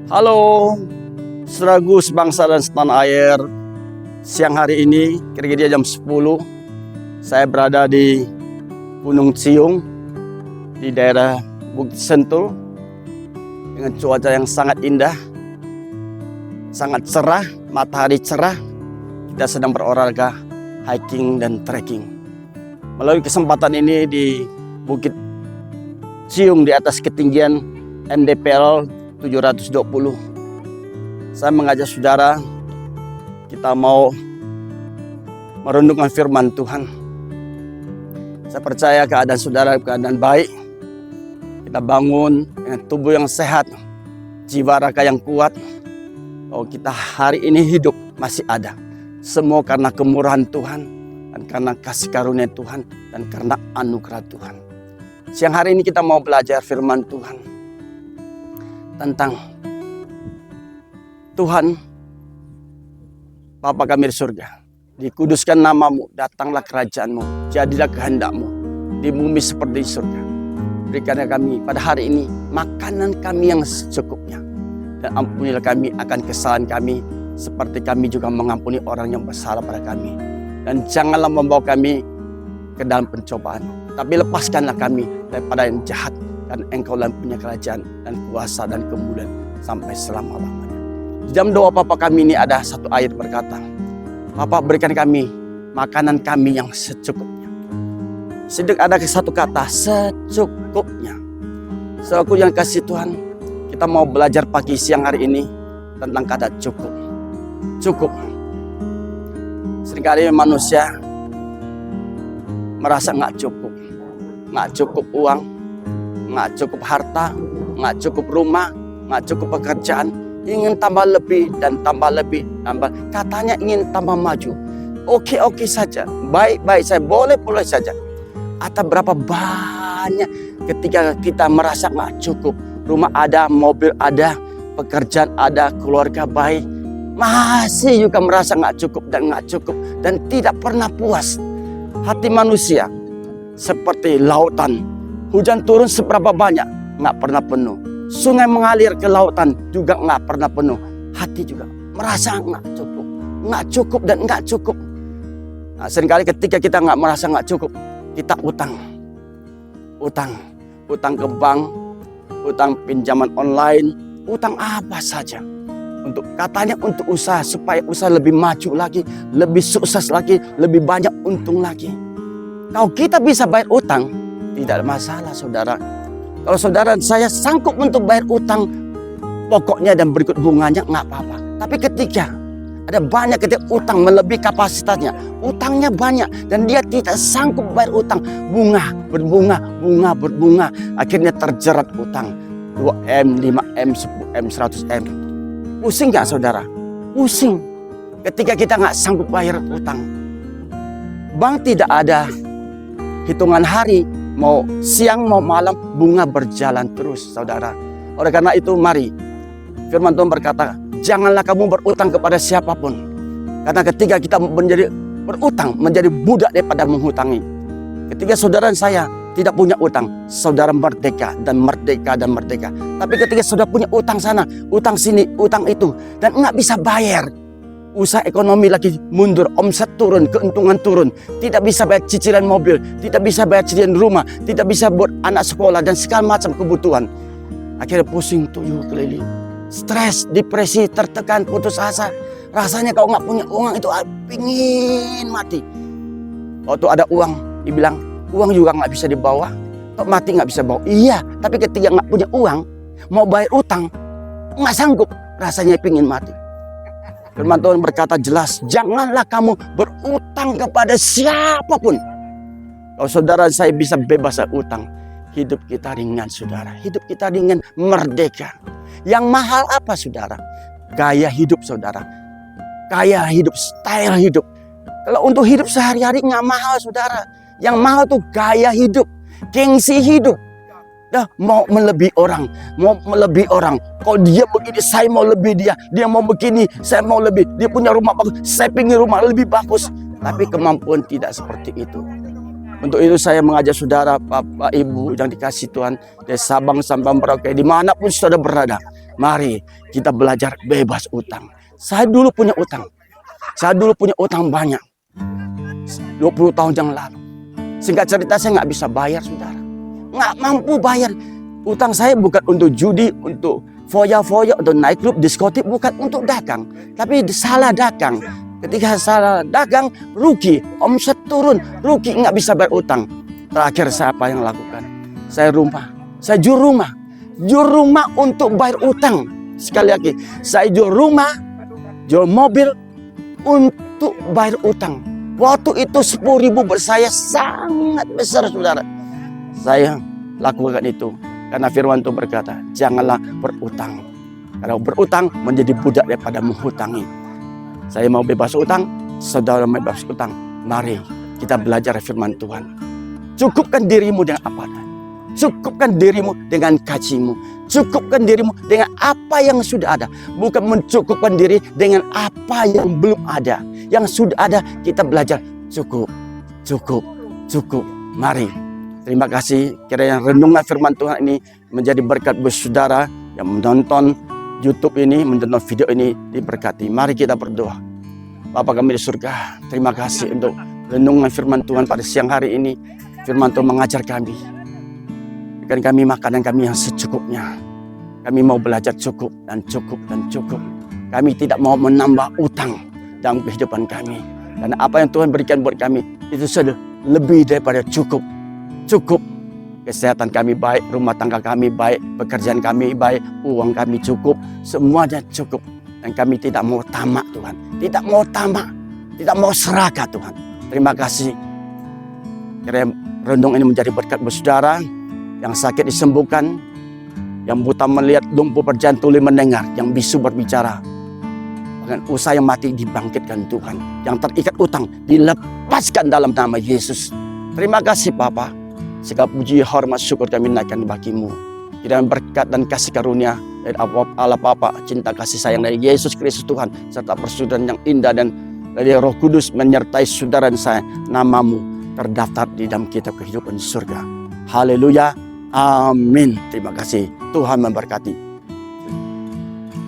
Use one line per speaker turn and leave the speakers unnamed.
Halo, saudaraku sebangsa dan setanah air. Siang hari ini, kira-kira jam 10, saya berada di Gunung Siung, di daerah Bukit Sentul, dengan cuaca yang sangat indah, sangat cerah, matahari cerah. Kita sedang berolahraga, hiking dan trekking. Melalui kesempatan ini di Bukit Siung di atas ketinggian MDPL 720. Saya mengajak saudara, kita mau merenungkan firman Tuhan. Saya percaya keadaan saudara keadaan baik. Kita bangun dengan tubuh yang sehat, jiwa raga yang kuat. Oh, kita hari ini hidup masih ada. Semua karena kemurahan Tuhan dan karena kasih karunia Tuhan dan karena anugerah Tuhan. Siang hari ini kita mau belajar firman Tuhan tentang Tuhan, Bapa kami di surga, dikuduskan namamu, datanglah kerajaanmu, jadilah kehendakmu di bumi seperti di surga. Berikanlah kami pada hari ini makanan kami yang secukupnya, dan ampunilah kami akan kesalahan kami seperti kami juga mengampuni orang yang bersalah pada kami. Dan janganlah membawa kami ke dalam pencobaan, tapi lepaskanlah kami daripada yang jahat, dan Engkau-lah punya kerajaan dan kuasa dan kemuliaan sampai selama-lamanya. Di dalam doa Bapa kami ini ada satu ayat berkata, Bapa berikan kami makanan kami yang secukupnya. Sedang ada satu kata, secukupnya. Saudaraku yang kasih Tuhan, kita mau belajar pagi siang hari ini tentang kata cukup. Cukup. Seringkali manusia merasa nggak cukup uang, nggak cukup harta, nggak cukup rumah, nggak cukup pekerjaan, ingin tambah lebih dan tambah lebih, tambah. Katanya ingin tambah maju. Oke saja, baik saya boleh saja. Atau berapa banyak ketika kita merasa nggak cukup, rumah ada, mobil ada, pekerjaan ada, keluarga baik, masih juga merasa nggak cukup dan tidak pernah puas. Hati manusia seperti lautan. Hujan turun seberapa banyak, nggak pernah penuh. Sungai mengalir ke lautan juga nggak pernah penuh. Hati juga merasa nggak cukup dan nggak cukup. Nah, seringkali ketika kita nggak merasa nggak cukup, kita utang ke bank, utang pinjaman online, utang apa saja. Katanya untuk usaha, supaya usaha lebih maju lagi, lebih sukses lagi, lebih banyak untung lagi. Kalau kita bisa bayar utang, tidak ada masalah saudara. Kalau saudara saya sanggup untuk bayar utang pokoknya dan berikut bunganya, nggak apa-apa. Tapi ketika ada banyak ketika utang melebihi kapasitasnya, utangnya banyak dan dia tidak sanggup bayar utang, bunga berbunga, akhirnya terjerat utang 2M, 5M, 10M, 100M. Pusing gak saudara? Pusing ketika kita nggak sanggup bayar utang. Bank tidak ada hitungan hari, mau siang mau malam, bunga berjalan terus saudara. Oleh karena itu mari, firman Tuhan berkata, janganlah kamu berutang kepada siapapun. Karena ketika kita berutang, menjadi budak daripada menghutangi. Ketika saudara dan saya tidak punya utang, saudara merdeka. Tapi ketika saudara punya utang sana, utang sini, utang itu, dan nggak bisa bayar, usaha ekonomi lagi mundur, omset turun, keuntungan turun, tidak bisa bayar cicilan mobil, tidak bisa bayar cicilan rumah, tidak bisa buat anak sekolah dan segala macam kebutuhan. Akhirnya pusing tuyul keliling, stres, depresi, tertekan, putus asa. Rasanya kalau nggak punya uang itu pingin mati. Waktu ada uang, dibilang uang juga nggak bisa dibawa, kok mati nggak bisa bawa. Iya, tapi ketika nggak punya uang, mau bayar utang, nggak sanggup, rasanya pingin mati. Firman Tuhan berkata jelas, janganlah kamu berutang kepada siapapun. Kalau saudara saya bisa bebas dari utang, hidup kita ringan saudara, hidup kita ringan, merdeka. Yang mahal apa saudara? Gaya hidup saudara, gaya hidup, style hidup. Kalau untuk hidup sehari-hari nggak mahal saudara. Yang mahal tuh gaya hidup, gengsi hidup. Dah mau melebihi orang, Kalau dia begini, saya mau lebih dia. Dia mau begini, saya mau lebih. Dia punya rumah bagus, saya ingin rumah lebih bagus. Tapi kemampuan tidak seperti itu. Untuk itu saya mengajak saudara, Bapak, Ibu yang dikasih Tuhan, dari Sabang sampai Merauke, dimanapun saudara berada, Mari kita belajar bebas utang. Saya dulu punya utang. Saya dulu punya utang banyak. 20 tahun yang lalu. Singkat cerita saya nggak bisa bayar, saudara. Nggak mampu bayar. Utang saya bukan untuk judi, untuk foya-foya, untuk naik klub, diskotik, bukan untuk dagang. Tapi salah dagang. Ketika salah dagang, rugi. Omset turun, rugi, nggak bisa bayar utang. Terakhir saya apa yang lakukan? Saya jual rumah. Jual rumah untuk bayar utang. Sekali lagi, saya jual rumah, jual mobil untuk bayar utang. Waktu itu 10.000 buat saya sangat besar, saudara. Saya lakukan itu karena firman Tuhan berkata, janganlah berutang. Kalau berutang menjadi budak daripada menghutangi. Saya mau bebas utang, saudara mau bebas utang. Mari kita belajar firman Tuhan. Cukupkan dirimu dengan apa adanya. Cukupkan dirimu dengan gajimu. Cukupkan dirimu dengan apa yang sudah ada. Bukan mencukupkan diri dengan apa yang belum ada. Yang sudah ada kita belajar cukup. Mari. Terima kasih. Kiranya renungan firman Tuhan ini menjadi berkat buat saudara yang menonton YouTube ini, menonton video ini diberkati. Mari kita berdoa. Bapa kami di surga, terima kasih untuk renungan firman Tuhan pada siang hari ini. Firman Tuhan mengajar kami. Berikan kami makanan kami yang secukupnya. Kami mau belajar cukup dan cukup dan cukup. Kami tidak mau menambah utang dalam kehidupan kami. Karena apa yang Tuhan berikan buat kami itu sudah lebih daripada cukup. Cukup. Kesehatan kami baik, rumah tangga kami baik, pekerjaan kami baik, uang kami cukup, semuanya cukup. Dan kami tidak mau tamak, Tuhan. Tidak mau tamak, tidak mau serakah, Tuhan. Terima kasih. Kiranya renung ini menjadi berkat buat saudara, yang sakit disembuhkan, yang buta melihat, lumpuh berjalan, tuli mendengar, yang bisu berbicara. Bahkan usaha yang mati dibangkitkan Tuhan. Yang terikat utang dilepaskan dalam nama Yesus. Terima kasih Bapa. Segala puji, hormat, syukur kami naikkan bagimu. Kiranya berkat dan kasih karunia dari Allah Bapa, cinta kasih sayang dari Yesus Kristus Tuhan, serta persaudaraan yang indah dan dari Roh Kudus menyertai saudara dan saya. Namamu terdaftar di dalam kitab kehidupan surga. Haleluya. Amin. Terima kasih. Tuhan memberkati.